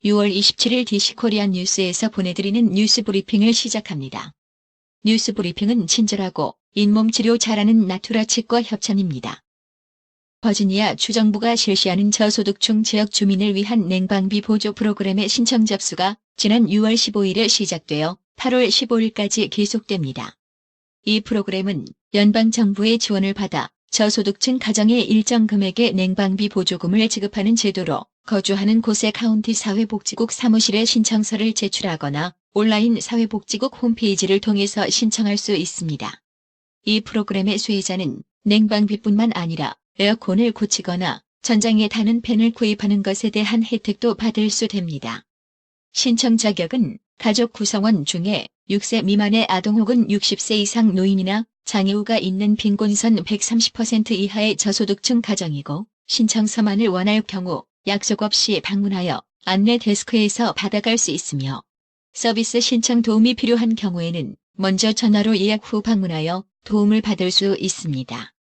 6월 27일 DC코리안 뉴스에서 보내드리는 뉴스 브리핑을 시작합니다. 뉴스 브리핑은 친절하고 잇몸 치료 잘하는 나투라 치과 협찬입니다. 버지니아 주정부가 실시하는 저소득층 지역 주민을 위한 냉방비 보조 프로그램의 신청 접수가 지난 6월 15일에 시작되어 8월 15일까지 계속됩니다. 이 프로그램은 연방정부의 지원을 받아 저소득층 가정에 일정 금액의 냉방비 보조금을 지급하는 제도로 거주하는 곳의 카운티 사회복지국 사무실에 신청서를 제출하거나 온라인 사회복지국 홈페이지를 통해서 신청할 수 있습니다. 이 프로그램의 수혜자는 냉방비뿐만 아니라 에어컨을 고치거나 전장에 다는 팬을 구입하는 것에 대한 혜택도 받을 수 됩니다. 신청 자격은 가족 구성원 중에 6세 미만의 아동 혹은 60세 이상 노인이나 장애우가 있는 빈곤선 130% 이하의 저소득층 가정이고 신청서만을 원할 경우 약속 없이 방문하여 안내 데스크에서 받아갈 수 있으며 서비스 신청 도움이 필요한 경우에는 먼저 전화로 예약 후 방문하여 도움을 받을 수 있습니다.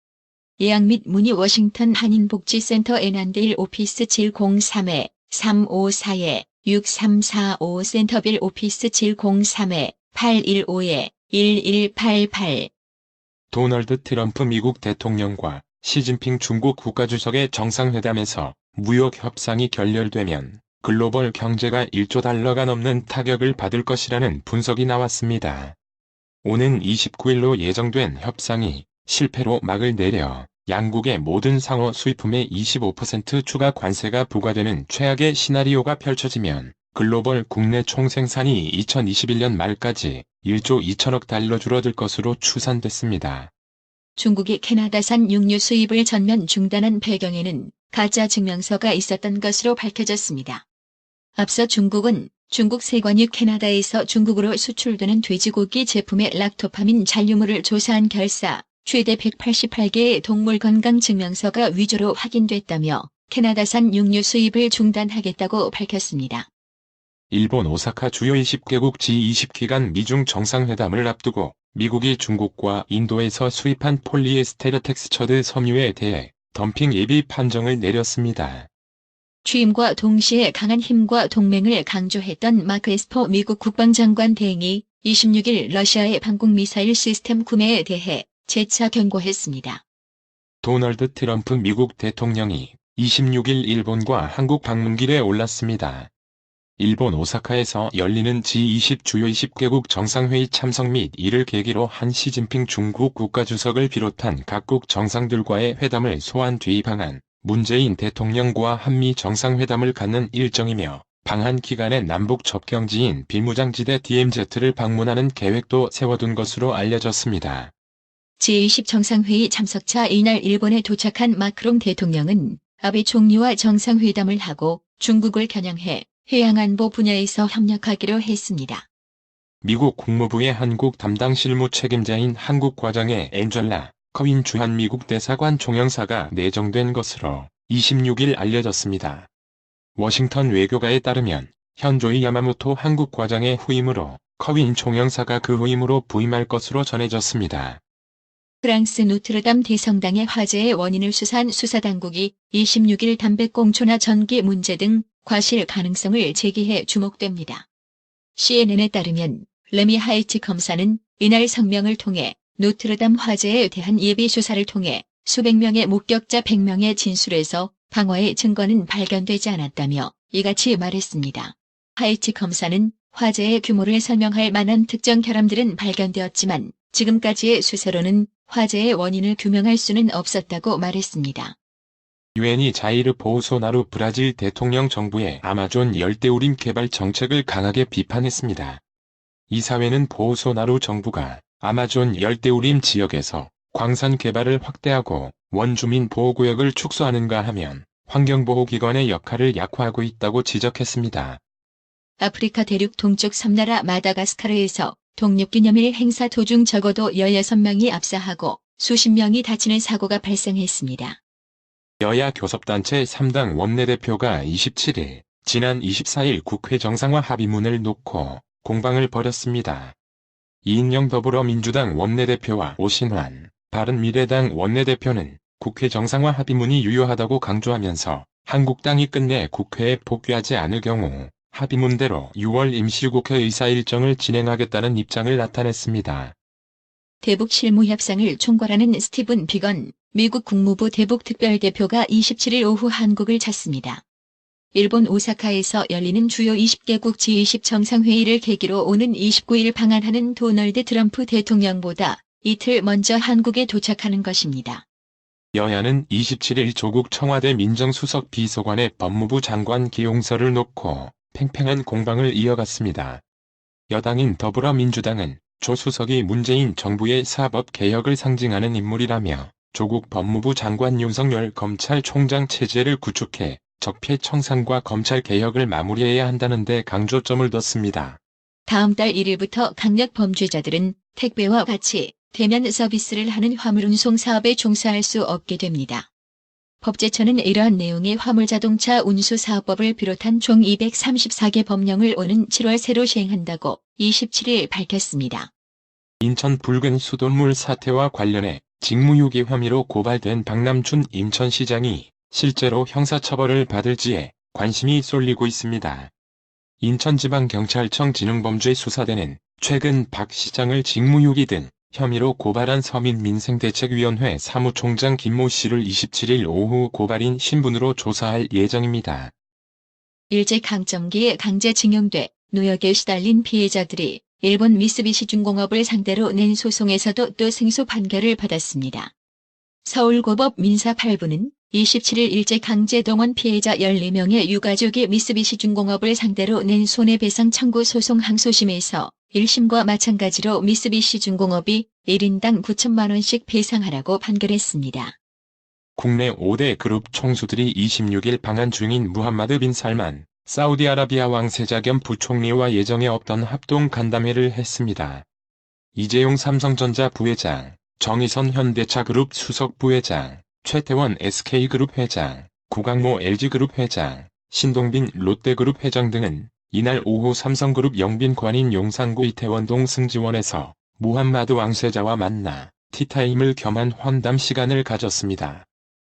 예약 및 문의 워싱턴 한인복지센터 애난데일 오피스 703-354-6345 센터빌 오피스 703-815-1188 도널드 트럼프 미국 대통령과 시진핑 중국 국가주석의 정상회담에서 무역 협상이 결렬되면 글로벌 경제가 1조 달러가 넘는 타격을 받을 것이라는 분석이 나왔습니다. 오는 29일로 예정된 협상이 실패로 막을 내려 양국의 모든 상호 수입품에 25% 추가 관세가 부과되는 최악의 시나리오가 펼쳐지면 글로벌 국내 총생산이 2021년 말까지 1조 2천억 달러 줄어들 것으로 추산됐습니다. 중국이 캐나다산 육류 수입을 전면 중단한 배경에는 가짜 증명서가 있었던 것으로 밝혀졌습니다. 앞서 중국은 중국 세관이 캐나다에서 중국으로 수출되는 돼지고기 제품의 락토파민 잔류물을 조사한 결사 최대 188개의 동물 건강 증명서가 위조로 확인됐다며 캐나다산 육류 수입을 중단하겠다고 밝혔습니다. 일본 오사카 주요 20개국 G20 기간 미중 정상회담을 앞두고 미국이 중국과 인도에서 수입한 폴리에스테르 텍스처드 섬유에 대해 덤핑 예비 판정을 내렸습니다. 취임과 동시에 강한 힘과 동맹을 강조했던 마크 에스퍼 미국 국방장관 대행이 26일 러시아의 방공미사일 시스템 구매에 대해 재차 경고했습니다. 도널드 트럼프 미국 대통령이 26일 일본과 한국 방문길에 올랐습니다. 일본 오사카에서 열리는 G20 주요 20개국 정상회의 참석 및 이를 계기로 한 시진핑 중국 국가주석을 비롯한 각국 정상들과의 회담을 소환 뒤 방한 문재인 대통령과 한미 정상회담을 갖는 일정이며 방한 기간에 남북 접경지인 비무장지대 DMZ를 방문하는 계획도 세워둔 것으로 알려졌습니다. G20 정상회의 참석차 이날 일본에 도착한 마크롱 대통령은 아베 총리와 정상회담을 하고 중국을 겨냥해 해양안보 분야에서 협력하기로 했습니다. 미국 국무부의 한국 담당 실무 책임자인 한국과장의 앤젤라 커윈 주한 미국 대사관 총영사가 내정된 것으로 26일 알려졌습니다. 워싱턴 외교가에 따르면 현조이 야마모토 한국과장의 후임으로 커윈 총영사가 그 후임으로 부임할 것으로 전해졌습니다. 프랑스 노트르담 대성당의 화재의 원인을 수사한 수사당국이 26일 담배꽁초나 전기 문제 등 과실 가능성을 제기해 주목됩니다. CNN에 따르면 레미 하이츠 검사는 이날 성명을 통해 노트르담 화재에 대한 예비 수사를 통해 수백 명의 목격자 100명의 진술에서 방화의 증거는 발견되지 않았다며 이같이 말했습니다. 하이츠 검사는 화재의 규모를 설명할 만한 특정 결함들은 발견되었지만 지금까지의 수사로는 화재의 원인을 규명할 수는 없었다고 말했습니다. 유엔이 자이르 보우소나루 브라질 대통령 정부의 아마존 열대우림 개발 정책을 강하게 비판했습니다. 이사회는 보우소나루 정부가 아마존 열대우림 지역에서 광산 개발을 확대하고 원주민 보호구역을 축소하는가 하면 환경보호기관의 역할을 약화하고 있다고 지적했습니다. 아프리카 대륙 동쪽 섬나라 마다가스카르에서 독립기념일 행사 도중 적어도 16명이 압사하고 수십 명이 다치는 사고가 발생했습니다. 여야 교섭단체 3당 원내대표가 27일, 지난 24일 국회 정상화 합의문을 놓고 공방을 벌였습니다. 이인영 더불어민주당 원내대표와 오신환, 바른미래당 원내대표는 국회 정상화 합의문이 유효하다고 강조하면서 한국당이 끝내 국회에 복귀하지 않을 경우 합의문대로 6월 임시국회 의사 일정을 진행하겠다는 입장을 나타냈습니다. 대북 실무 협상을 총괄하는 스티븐 비건 미국 국무부 대북 특별대표가 27일 오후 한국을 찾습니다. 일본 오사카에서 열리는 주요 20개국 G20 정상회의를 계기로 오는 29일 방한하는 도널드 트럼프 대통령보다 이틀 먼저 한국에 도착하는 것입니다. 여야는 27일 조국 청와대 민정수석 비서관의 법무부 장관 기용서를 놓고 팽팽한 공방을 이어갔습니다. 여당인 더불어민주당은 조 수석이 문재인 정부의 사법개혁을 상징하는 인물이라며 조국 법무부 장관 윤석열 검찰총장 체제를 구축해 적폐 청산과 검찰개혁을 마무리해야 한다는 데 강조점을 뒀습니다. 다음 달 1일부터 강력 범죄자들은 택배와 같이 대면 서비스를 하는 화물운송 사업에 종사할 수 없게 됩니다. 법제처는 이러한 내용의 화물자동차 운수사업법을 비롯한 총 234개 법령을 오는 7월 새로 시행한다고 27일 밝혔습니다. 인천 붉은 수돗물 사태와 관련해 직무유기 혐의로 고발된 박남춘 인천시장이 실제로 형사처벌을 받을지에 관심이 쏠리고 있습니다. 인천지방경찰청 지능범죄수사대는 최근 박 시장을 직무유기 등 혐의로 고발한 서민민생대책위원회 사무총장 김모 씨를 27일 오후 고발인 신분으로 조사할 예정입니다. 일제강점기에 강제징용돼 노역에 시달린 피해자들이 일본 미쓰비시중공업을 상대로 낸 소송에서도 또 승소 판결을 받았습니다. 서울고법 민사 8부는 27일 일제강제동원 피해자 14명의 유가족이 미쓰비시중공업을 상대로 낸 손해배상 청구 소송 항소심에서 1심과 마찬가지로 미쓰비시중공업이 1인당 9천만 원씩 배상하라고 판결했습니다. 국내 5대 그룹 총수들이 26일 방한 중인 무함마드 빈 살만 사우디아라비아 왕세자 겸 부총리와 예정에 없던 합동 간담회를 했습니다. 이재용 삼성전자 부회장, 정의선 현대차그룹 수석 부회장, 최태원 SK그룹 회장, 구강모 LG그룹 회장, 신동빈 롯데그룹 회장 등은 이날 오후 삼성그룹 영빈관인 용산구 이태원동 승지원에서 무함마드 왕세자와 만나 티타임을 겸한 환담 시간을 가졌습니다.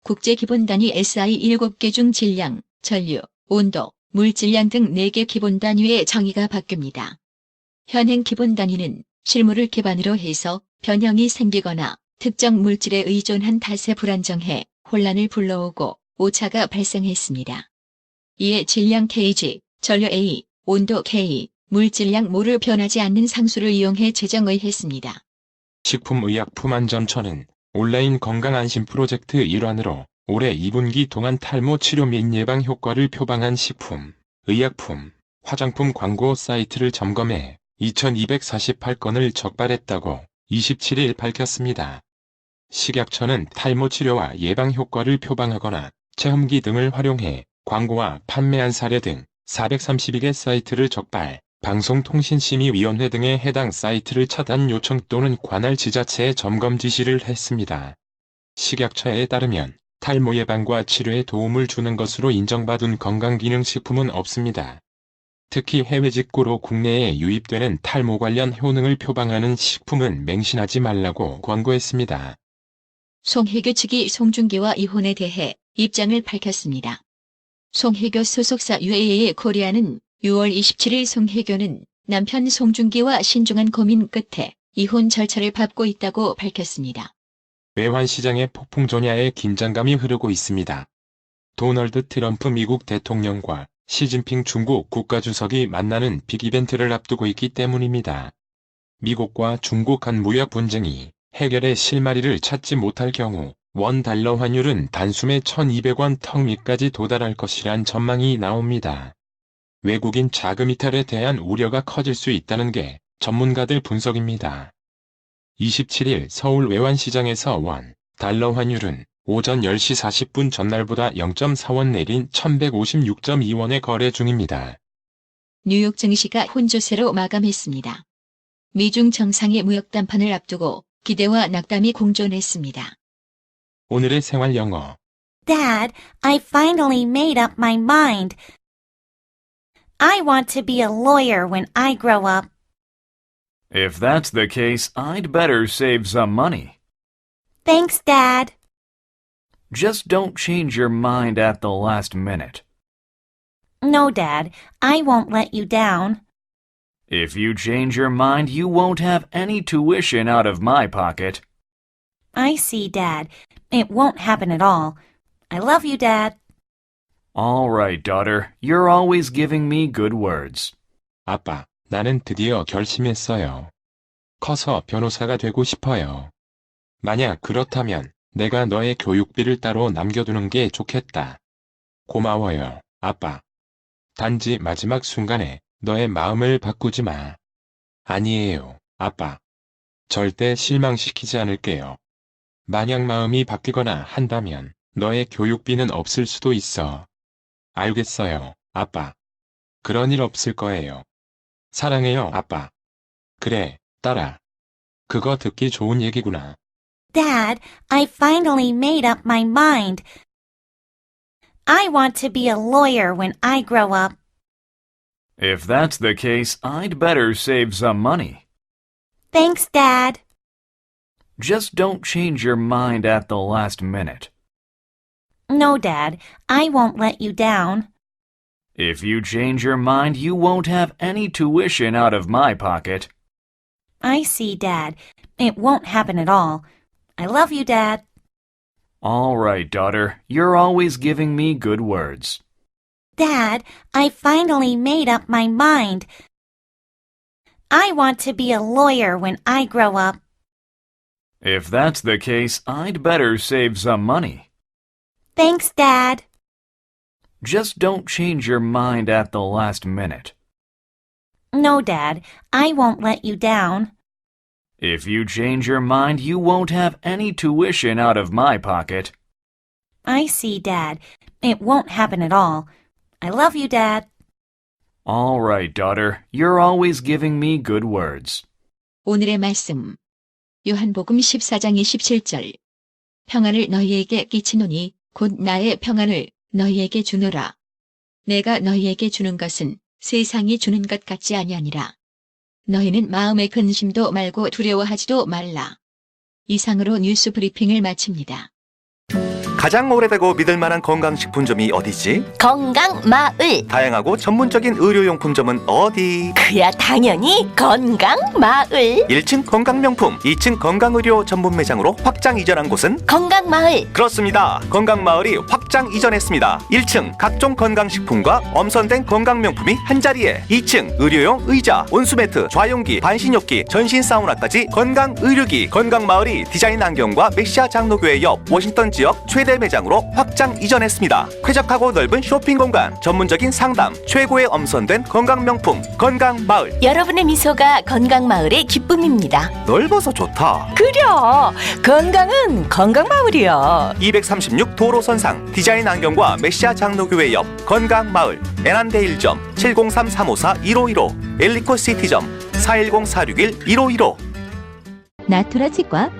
국제기본단위 SI 7개 중 질량, 전류, 온도, 물질량 등 4개 기본단위의 정의가 바뀝니다. 현행 기본단위는 실물을 기반으로 해서 변형이 생기거나 특정 물질에 의존한 탓에 불안정해 혼란을 불러오고 오차가 발생했습니다. 이에 질량 kg, 전류 A, 온도 K, 물질량 모를 변하지 않는 상수를 이용해 제정의했습니다. 식품의약품안전처는 온라인 건강안심 프로젝트 일환으로 올해 2분기 동안 탈모 치료 및 예방 효과를 표방한 식품, 의약품, 화장품 광고 사이트를 점검해 2248건을 적발했다고 27일 밝혔습니다. 식약처는 탈모 치료와 예방 효과를 표방하거나 체험기 등을 활용해 광고와 판매한 사례 등 432개 사이트를 적발, 방송통신심의위원회 등의 해당 사이트를 차단 요청 또는 관할 지자체에 점검 지시를 했습니다. 식약처에 따르면 탈모 예방과 치료에 도움을 주는 것으로 인정받은 건강기능식품은 없습니다. 특히 해외 직구로 국내에 유입되는 탈모 관련 효능을 표방하는 식품은 맹신하지 말라고 권고했습니다. 송혜교 측이 송중기와 이혼에 대해 입장을 밝혔습니다. 송혜교 소속사 UAA 코리아는 6월 27일 송혜교는 남편 송중기와 신중한 고민 끝에 이혼 절차를 밟고 있다고 밝혔습니다. 외환 시장의 폭풍전야에 긴장감이 흐르고 있습니다. 도널드 트럼프 미국 대통령과 시진핑 중국 국가주석이 만나는 빅 이벤트를 앞두고 있기 때문입니다. 미국과 중국 간 무역 분쟁이 해결의 실마리를 찾지 못할 경우 원 달러 환율은 단숨에 1,200원 턱 밑까지 도달할 것이란 전망이 나옵니다. 외국인 자금 이탈에 대한 우려가 커질 수 있다는 게 전문가들 분석입니다. 27일 서울 외환시장에서 원, 달러 환율은 오전 10시 40분 전날보다 0.4원 내린 1,156.2원에 거래 중입니다. 뉴욕 증시가 혼조세로 마감했습니다. 미중 정상의 무역 담판을 앞두고 기대와 낙담이 공존했습니다. 오늘의 생활 영어. Dad, I finally made up my mind. I want to be a lawyer when I grow up. If that's the case, I'd better save some money. Thanks, Dad. Just don't change your mind at the last minute. No, Dad, I won't let you down. If you change your mind, you won't have any tuition out of my pocket. I see, Dad. It won't happen at all. I love you, Dad. All right, daughter. You're always giving me good words. 아빠, 나는 드디어 결심했어요. 커서 변호사가 되고 싶어요. 만약 그렇다면 내가 너의 교육비를 따로 남겨두는 게 좋겠다. 고마워요, 아빠. 단지 마지막 순간에 너의 마음을 바꾸지 마. 아니에요, 아빠. 절대 실망시키지 않을게요. 만약 마음이 바뀌거나 한다면 너의 교육비는 없을 수도 있어. 알겠어요, 아빠. 그런 일 없을 거예요. 사랑해요, 아빠. 그래, 딸아. 그거 듣기 좋은 얘기구나. Dad, I finally made up my mind. I want to be a lawyer when I grow up. If that's the case, I'd better save some money. Thanks, Dad. Just don't change your mind at the last minute. No, Dad, I won't let you down. If you change your mind, you won't have any tuition out of my pocket. I see, Dad. It won't happen at all. I love you, Dad. All right, daughter. You're always giving me good words. Dad, I finally made up my mind. I want to be a lawyer when I grow up. If that's the case, I'd better save some money. Thanks, Dad. Just don't change your mind at the last minute. No, Dad, I won't let you down. If you change your mind, you won't have any tuition out of my pocket. I see, Dad. It won't happen at all. I love you, Dad. All right, daughter. You're always giving me good words. 오늘의 말씀. 요한복음 14장 27절. 평안을 너희에게 끼치노니 곧 나의 평안을 너희에게 주노라. 내가 너희에게 주는 것은 세상이 주는 것 같지 아니하니라. 너희는 마음의 근심도 말고 두려워하지도 말라. 이상으로 뉴스 브리핑을 마칩니다. 가장 오래되고 믿을 만한 건강식품점이 어디지? 건강마을. 다양하고 전문적인 의료용품점은 어디? 그야 당연히 건강마을. 1층 건강명품, 2층 건강의료 전문 매장으로 확장 이전한 곳은? 건강마을. 그렇습니다. 건강마을이 확장 이전했습니다. 1층 각종 건강식품과 엄선된 건강명품이 한자리에, 2층 의료용 의자, 온수매트, 좌용기, 반신욕기, 전신 사우나까지 건강의료기. 건강마을이 디자인 안경과 메시아 장로교회 옆 워싱턴 지역 최대 매장으로 확장 이전했습니다. 쾌적하고 넓은 쇼핑 공간, 전문적인 상담, 최고의 엄선된 건강명품 건강마을. 여러분의 미소가 건강마을의 기쁨입니다. 넓어서 좋다. 그려. 건강은 건강마을이요. 236 도로선상 디자인 안경과 메시아 장로교회 옆 건강마을. 애난데일점 703-354-1515 엘리코시티점 410-461-1515. 나투라 치과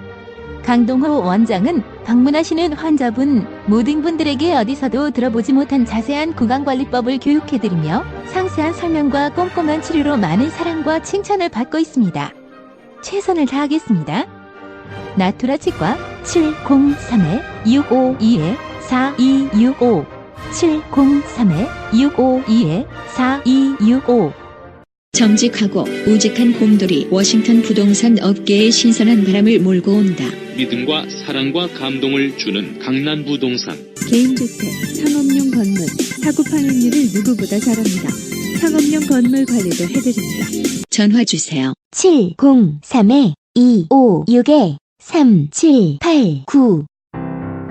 강동호 원장은 방문하시는 환자분 모든 분들에게 어디서도 들어보지 못한 자세한 구강관리법을 교육해드리며 상세한 설명과 꼼꼼한 치료로 많은 사랑과 칭찬을 받고 있습니다. 최선을 다하겠습니다. 나투라 치과 703-652-4265 703-652-4265 정직하고 우직한 곰돌이 워싱턴 부동산 업계에 신선한 바람을 몰고 온다. 믿음과 사랑과 감동을 주는 강남부동산. 개인주택, 상업용 건물, 사고 파행률을 누구보다 잘합니다. 상업용 건물 관리도 해드립니다. 전화 주세요. 703-256-3789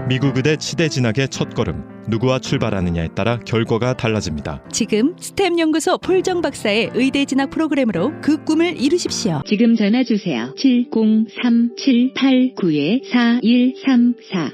미국 의대 치대 진학의 첫걸음, 누구와 출발하느냐에 따라 결과가 달라집니다. 지금 스템 연구소 폴정 박사의 의대 진학 프로그램으로 그 꿈을 이루십시오. 지금 전화 주세요. 703-789-4134